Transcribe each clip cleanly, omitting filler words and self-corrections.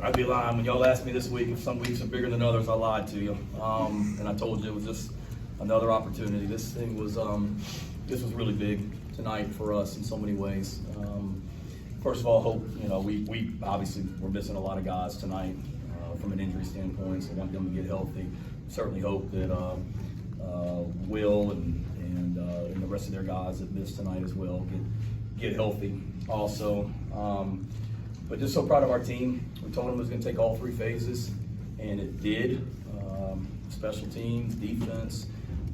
I'd be lying when y'all asked me this week if some weeks are bigger than others. I lied to you, and I told you it was just another opportunity. This thing was really big tonight for us in so many ways. First of all, hope we obviously we're missing a lot of guys tonight from an injury standpoint, so want them to get healthy. Certainly hope that Will and the rest of their guys that missed tonight as well get healthy also. But just so proud of our team. We told them it was going to take all three phases, and it did. Special teams, defense,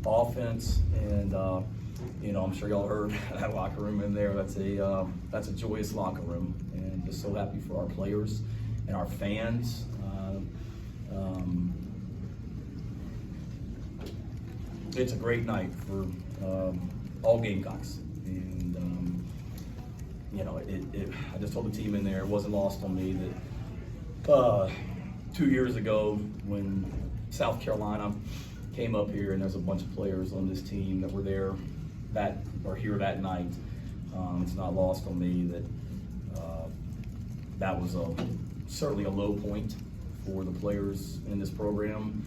offense, and I'm sure y'all heard that locker room in there. That's a joyous locker room, and just so happy for our players and our fans. It's a great night for all Gamecocks, and I just told the team in there, it wasn't lost on me that 2 years ago when South Carolina came up here, and there's a bunch of players on this team that were there here that night. It's not lost on me that that was certainly a low point for the players in this program.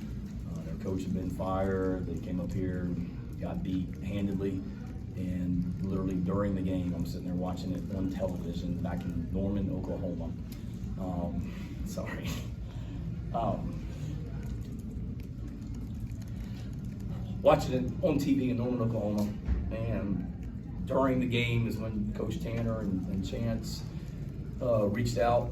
Their coach had been fired. They came up here and got beat handedly. And literally during the game, I'm sitting there watching it on television back in Norman, Oklahoma. Watching it on TV in Norman, Oklahoma, and during the game is when Coach Tanner and Chance reached out.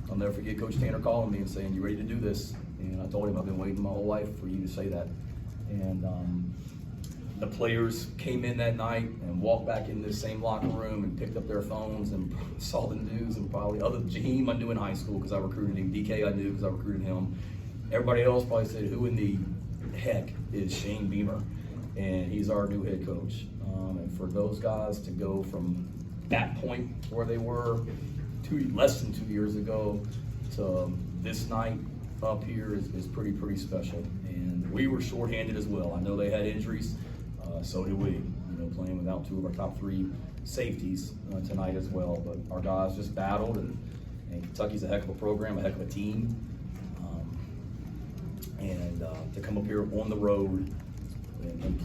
I'll never forget Coach Tanner calling me and saying, "You ready to do this?" And I told him, "I've been waiting my whole life for you to say that." And the players came in that night and walked back in this same locker room and picked up their phones and saw the news, and probably Jaheim I knew in high school because I recruited him. DK I knew because I recruited him. Everybody else probably said, "Who in the heck is Shane Beamer?" And he's our new head coach. And for those guys to go from that point where they were less than 2 years ago to this night up here is pretty special. And we were shorthanded as well. I know they had injuries, so did we. Playing without two of our top three safeties tonight as well. But our guys just battled, and Kentucky's a heck of a program, a heck of a team. And to come up here on the road and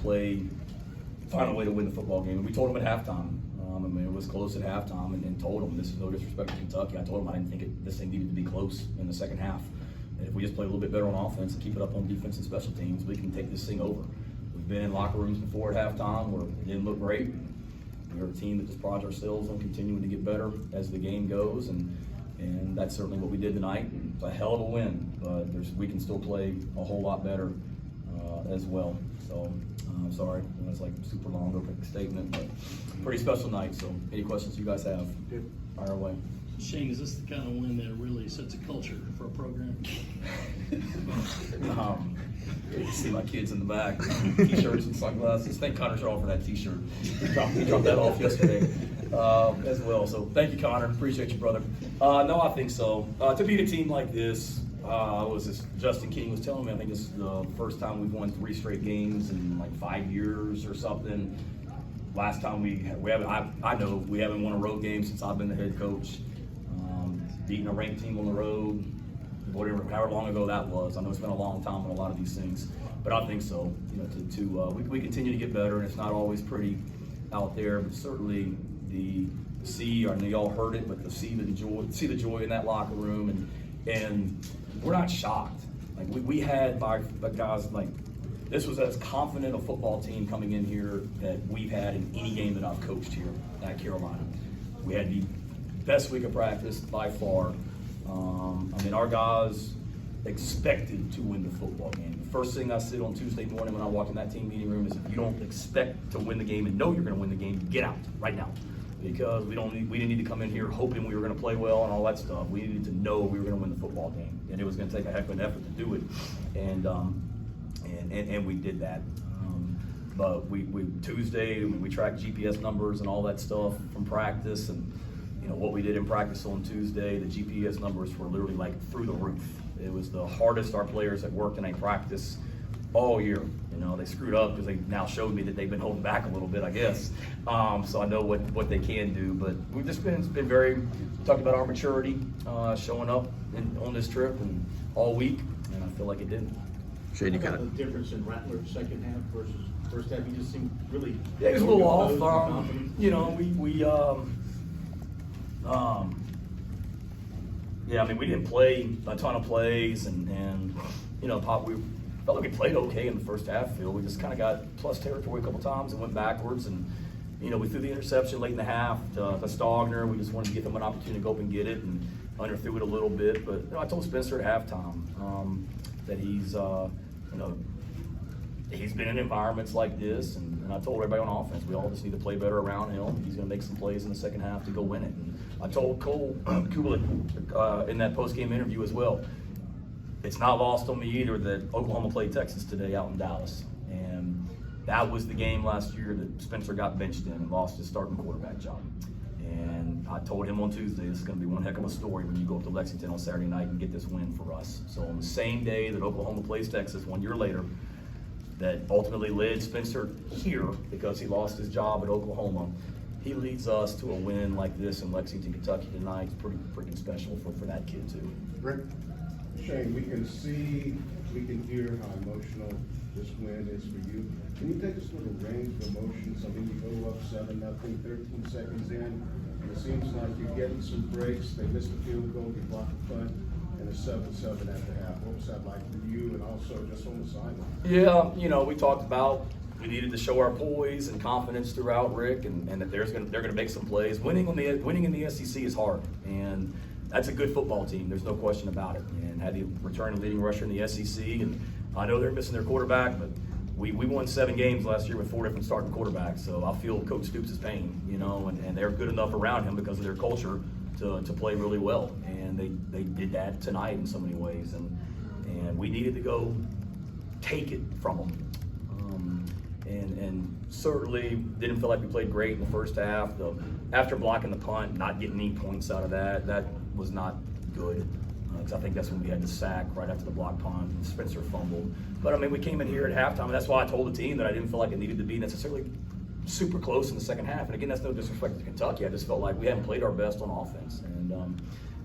find a way to win the football game. And we told them at halftime. It was close at halftime, and told them, this is no disrespect to Kentucky. I told them I didn't think this thing needed to be close in the second half. And if we just play a little bit better on offense and keep it up on defense and special teams, we can take this thing over. We've been in locker rooms before at halftime where it didn't look great. We're a team that just prides ourselves on continuing to get better as the game goes, and that's certainly what we did tonight. It's a hell of a win, but we can still play a whole lot better as well. So I'm sorry, that's like a super long opening statement, but pretty special night. So any questions you guys have, fire away. Shane, is this the kind of win that really sets a culture for a program? You see my kids in the back, t-shirts and sunglasses. Thank Connor Shaw for that t-shirt. He dropped that off yesterday as well. So thank you, Connor. Appreciate you, brother. No, I think so. To beat a team like this, Justin King was telling me, I think this is the first time we've won 3 straight games in like 5 years or something. Last time I know we haven't won a road game since I've been the head coach. Beating a ranked team on the road, however long ago that was. I know it's been a long time on a lot of these things, but I think so. We continue to get better, and it's not always pretty out there, but certainly I know y'all heard it, but see the joy in that locker room, and we're not shocked. Like we had guys like this was as confident a football team coming in here that we've had in any game that I've coached here at Carolina. We had the best week of practice by far. Our guys expected to win the football game. The first thing I said on Tuesday morning when I walked in that team meeting room is, if you don't expect to win the game and know you're going to win the game, get out right now. Because we didn't need to come in here hoping we were going to play well and all that stuff. We needed to know we were going to win the football game, and it was going to take a heck of an effort to do it. And we did that. But we Tuesday we tracked GPS numbers and all that stuff from practice, and what we did in practice on Tuesday, the GPS numbers were literally like through the roof. It was the hardest our players had worked in a practice all year. You know, they screwed up because they now showed me that they've been holding back a little bit, I guess. So I know what they can do, but we've just been very talked about our maturity, showing up on this trip and all week, and I feel like it did. Shane, you How kind about of the difference in Rattler second half versus first half? He just seemed really. Yeah, he was a little off. confident. You know, yeah, I mean, we didn't play a ton of plays, and you know, we felt like we played okay in the first half. Phil, we just kind of got plus territory a couple times and went backwards, and you know, we threw the interception late in the half to Stogner. We just wanted to give him an opportunity to go up and get it, and underthrew it a little bit. But you know, I told Spencer at halftime that he's you know, he's been in environments like this, and I told everybody on offense, we all just need to play better around him. He's going to make some plays in the second half to go win it. And I told Cole Kubalik in that post-game interview as well, it's not lost on me either that Oklahoma played Texas today out in Dallas. And that was the game last year that Spencer got benched in and lost his starting quarterback job. And I told him on Tuesday, this is going to be one heck of a story when you go up to Lexington on Saturday night and get this win for us. So on the same day that Oklahoma plays Texas 1 year later, that ultimately led Spencer here because he lost his job at Oklahoma, he leads us to a win like this in Lexington, Kentucky tonight. It's pretty freaking special for that kid too. Rick? Shane, we can see, we can hear how emotional this win is for you. Can you take us through the range of emotions? I mean, you go up 7-0, 13 seconds in, and it seems like you're getting some breaks. They missed the field goal, you blocked the punt, and it's 7-7 at the half. What was that like for you, and also just on the sideline? Yeah, you know, we talked about we needed to show our poise and confidence throughout, Rick, and that they're gonna make some plays. Winning in the SEC is hard, and that's a good football team. There's no question about it. And had the returning leading rusher in the SEC, and I know they're missing their quarterback, but we won 7 games last year with 4 different starting quarterbacks. So I feel Coach Stoops' pain, you know, and they're good enough around him because of their culture to play really well. And they did that tonight in so many ways, and we needed to go take it from them. And certainly didn't feel like we played great in the first half. After blocking the punt, not getting any points out of that was not good. Because I think that's when we had the sack right after the block punt, and Spencer fumbled. But I mean, we came in here at halftime, and that's why I told the team that I didn't feel like it needed to be necessarily super close in the second half. And again, that's no disrespect to Kentucky. I just felt like we hadn't played our best on offense.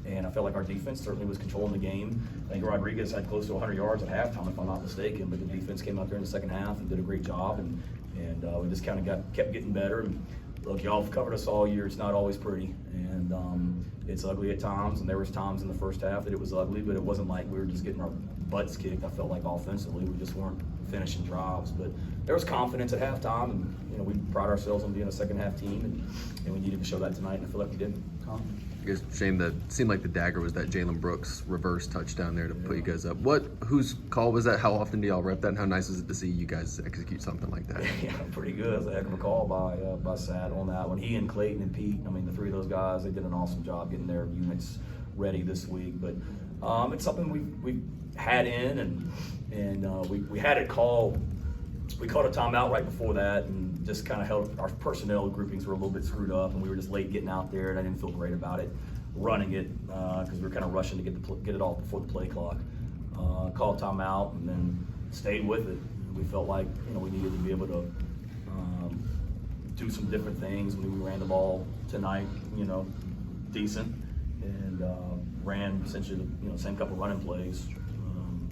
And I felt like our defense certainly was controlling the game. I think Rodriguez had close to 100 yards at halftime, if I'm not mistaken. But the defense came out there in the second half and did a great job. And we just kind of kept getting better. And look, y'all have covered us all year. It's not always pretty. And it's ugly at times. And there was times in the first half that it was ugly, but it wasn't like we were just getting our butts kicked. I felt like offensively we just weren't finishing drives. But there was confidence at halftime. And, you know, we pride ourselves on being a second half team. And we needed to show that tonight. And I feel like we did. I guess, Shane, that seemed like the dagger was that Jalen Brooks reverse touchdown there to put you guys up. Whose call was that? How often do y'all rep that? And how nice is it to see you guys execute something like that? Yeah, pretty good. It was a heck of a call by Sad on that one. He and Clayton and Pete, I mean, the 3 of those guys, they did an awesome job getting their units ready this week. But it's something we had in, and we had it called. We called a timeout right before that, and just kind of held our personnel groupings were a little bit screwed up, and we were just late getting out there, and I didn't feel great about it running it because we were kind of rushing to get it off before the play clock. Called timeout and then stayed with it. We felt like, you know, we needed to be able to do some different things. I mean, we ran the ball tonight, you know, decent, and ran essentially the same couple running plays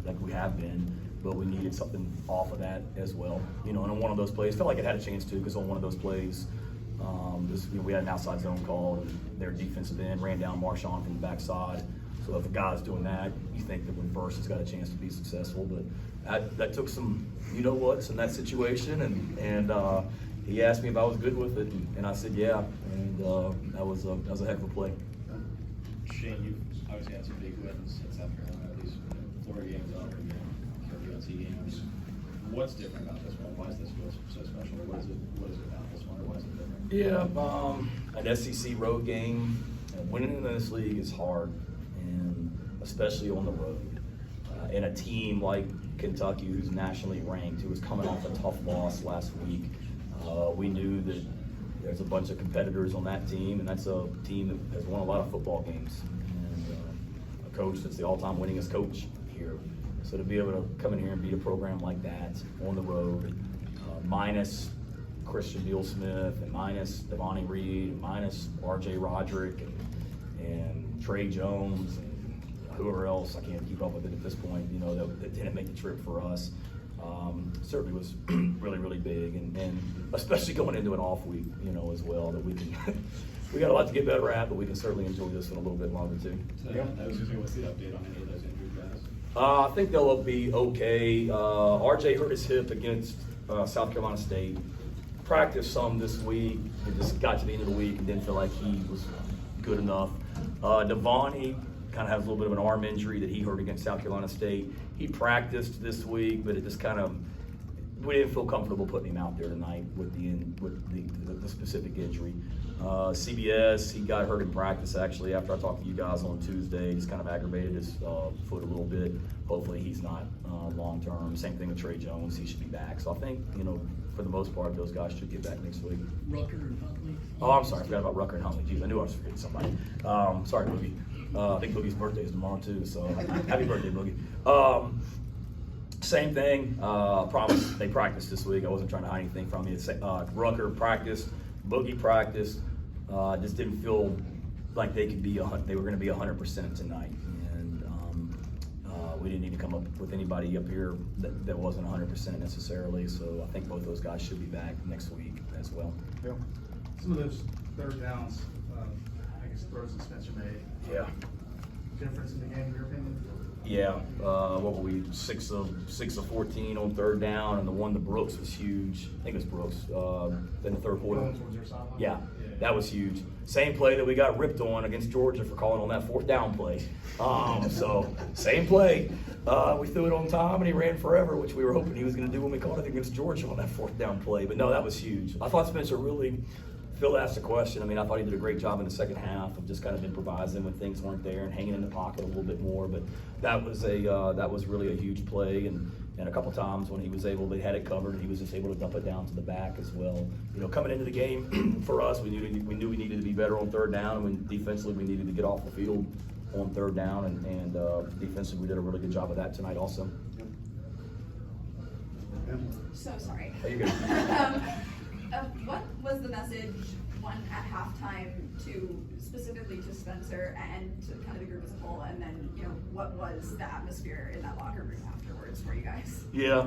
like we have been. But we needed something off of that as well. You know, and on one of those plays, felt like it had a chance to, because on one of those plays, we had an outside zone call, and their defensive end ran down Marshawn from the backside. So if a guy's doing that, you think that reverse has got a chance to be successful. But that took some you-know-whats in that situation, and he asked me if I was good with it, and I said yeah, and that was a heck of a play. Shane, you've obviously had some big wins in South Carolina. These Florida games, Auburn game, games. What's different about this one? Why is this so special? What is it about this one, or why is it different? Yeah, an SEC road game. Winning in this league is hard, and especially on the road. And a team like Kentucky, who's nationally ranked, who was coming off a tough loss last week, we knew that there's a bunch of competitors on that team, and that's a team that has won a lot of football games. And a coach that's the all-time winningest coach here. So to be able to come in here and beat a program like that on the road, minus Christian Beal-Smith and minus Devontae Reed and minus R.J. Roderick and Trey Jones and whoever else, I can't keep up with it at this point, you know, that didn't make the trip for us. Certainly was really, really big, and especially going into an off week, you know, as well, that we can, we got a lot to get better at, but we can certainly enjoy this one a little bit longer too. So, I was just saying, what's the update on any of those injured guys? I think they'll be okay. RJ hurt his hip against South Carolina State. Practiced some this week. It just got to the end of the week and didn't feel like he was good enough. Devontae kind of has a little bit of an arm injury that he hurt against South Carolina State. He practiced this week, but it just kind of, we didn't feel comfortable putting him out there tonight with the specific injury. CBS, he got hurt in practice actually after I talked to you guys on Tuesday. Just kind of aggravated his foot a little bit. Hopefully he's not long term. Same thing with Trey Jones, he should be back. So I think, you know, for the most part, those guys should get back next week. Rucker and Huntley. Oh, I'm sorry, I forgot about Rucker and Huntley. Jeez, I knew I was forgetting somebody. Sorry, Boogie. I think Boogie's birthday is tomorrow too, so happy birthday, Boogie. Same thing, promise, they practiced this week. I wasn't trying to hide anything from you. Rucker practiced, Boogie practiced. Just didn't feel like they could be they were going to be 100% tonight, and we didn't need to come up with anybody up here that wasn't 100% necessarily. So I think both those guys should be back next week as well. Yeah. Some of those third downs, I guess throws that Spencer made. Yeah. Difference in the game, in your opinion? Yeah, what were we, 6 of 14 on third down, and the one to Brooks was huge. I think it was Brooks in the third quarter. Going towards your sideline? Yeah, that was huge. Same play that we got ripped on against Georgia for calling on that fourth down play. So same play. We threw it on time, and he ran forever, which we were hoping he was going to do when we called it against Georgia on that fourth down play. But no, that was huge. I thought Spencer really. Phil asked a question. I mean, I thought he did a great job in the second half of just kind of improvising when things weren't there and hanging in the pocket a little bit more. But that was really a huge play, and a couple times when he was able, they had it covered, and he was just able to dump it down to the back as well. You know, coming into the game for us, we knew we needed to be better on third down, and when defensively we needed to get off the field on third down, and defensively we did a really good job of that tonight also. So sorry. There you go. What was the message, one at halftime, specifically to Spencer and to kind of the group as a whole, and then, you know, what was the atmosphere in that locker room afterwards for you guys? Yeah,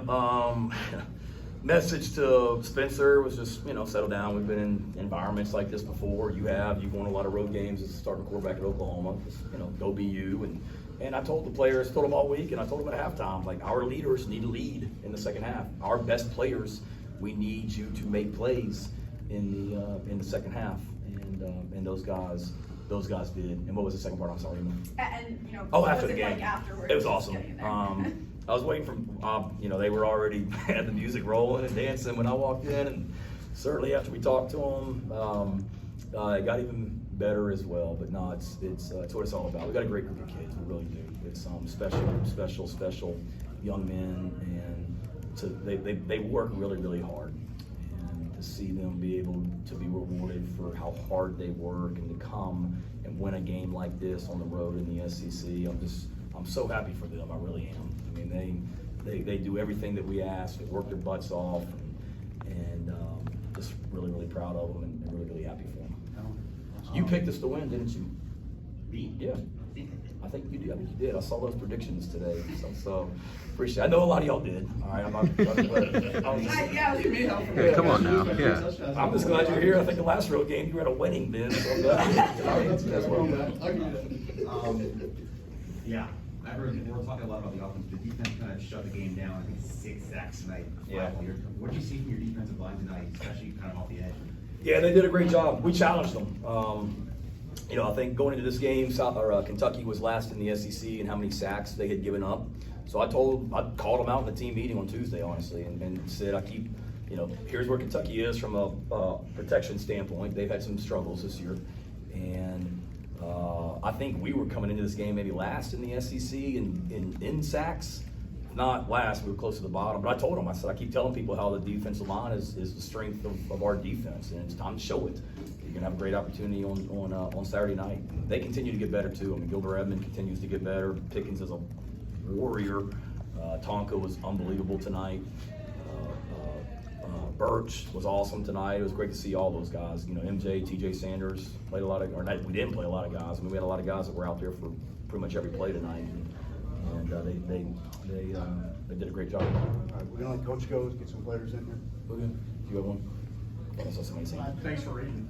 message to Spencer was just, you know, settle down. We've been in environments like this before. You've won a lot of road games as a starting quarterback at Oklahoma. Just, you know, go be you. And I told the players, told them all week, and I told them at halftime, like, our leaders need to lead in the second half. Our best players, we need you to make plays in the second half, and those guys did. And what was the second part? I'm sorry. And you know, oh, after was the it game, like afterwards? it was awesome. Getting in there? I was waiting for you know, they were already had the music rolling and dancing when I walked in, and certainly after we talked to them, it got even better as well. But no, it's what it's all about. We got a great group of kids. We really do. It's special young men, and they work really, really hard. And to see them be able to be rewarded for how hard they work and to come and win a game like this on the road in the SEC, I'm so happy for them. I really am. I mean, they do everything that we ask. They work their butts off, and just really, really proud of them, and really, really happy for them. You picked us to win, didn't you? Yeah. I think you did. I think you did. I saw those predictions today, so appreciate it. I know a lot of y'all did. All right, I'm not. Yeah, come on now. Yeah. I'm just glad you're here. I think the last road game you were at a wedding, Ben. So I'm glad. Yeah, I heard we're talking a lot about the offense. The defense kind of shut the game down. I think 6 sacks tonight. Yeah. What did you see from your defensive line tonight, especially kind of off the edge? Yeah, they did a great job. We challenged them. You know, I think going into this game, Kentucky was last in the SEC in how many sacks they had given up. So I called them out in the team meeting on Tuesday, honestly, and said, you know, here's where Kentucky is from a protection standpoint. They've had some struggles this year, and I think we were coming into this game maybe last in the SEC in sacks. Not last, we were close to the bottom. But I told them, I said, I keep telling people how the defensive line is the strength of our defense, and it's time to show it. You're gonna have a great opportunity on Saturday night. They continue to get better too. I mean, Gilbert Edmond continues to get better. Pickens is a warrior. Tonka was unbelievable tonight. Birch was awesome tonight. It was great to see all those guys. You know, MJ, TJ Sanders played a lot of, or not, we didn't play a lot of guys. I mean, we had a lot of guys that were out there for pretty much every play tonight, and they did a great job. All right, we're gonna let Coach go, get some players in here. Okay. You have one? I saw somebody saying. Thanks for reading.